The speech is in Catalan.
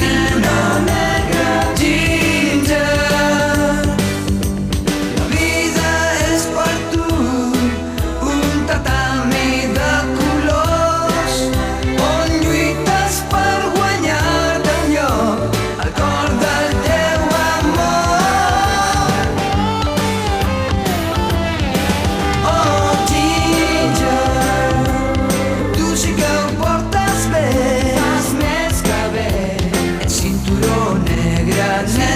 nena negra, Ginger. La vida és per tu un tatami de colors on lluites per guanyar-te un lloc al cor del teu amor. Oh, Ginger, tu sí que ho portes bé, fas més que bé, ets cinturó negre, negre.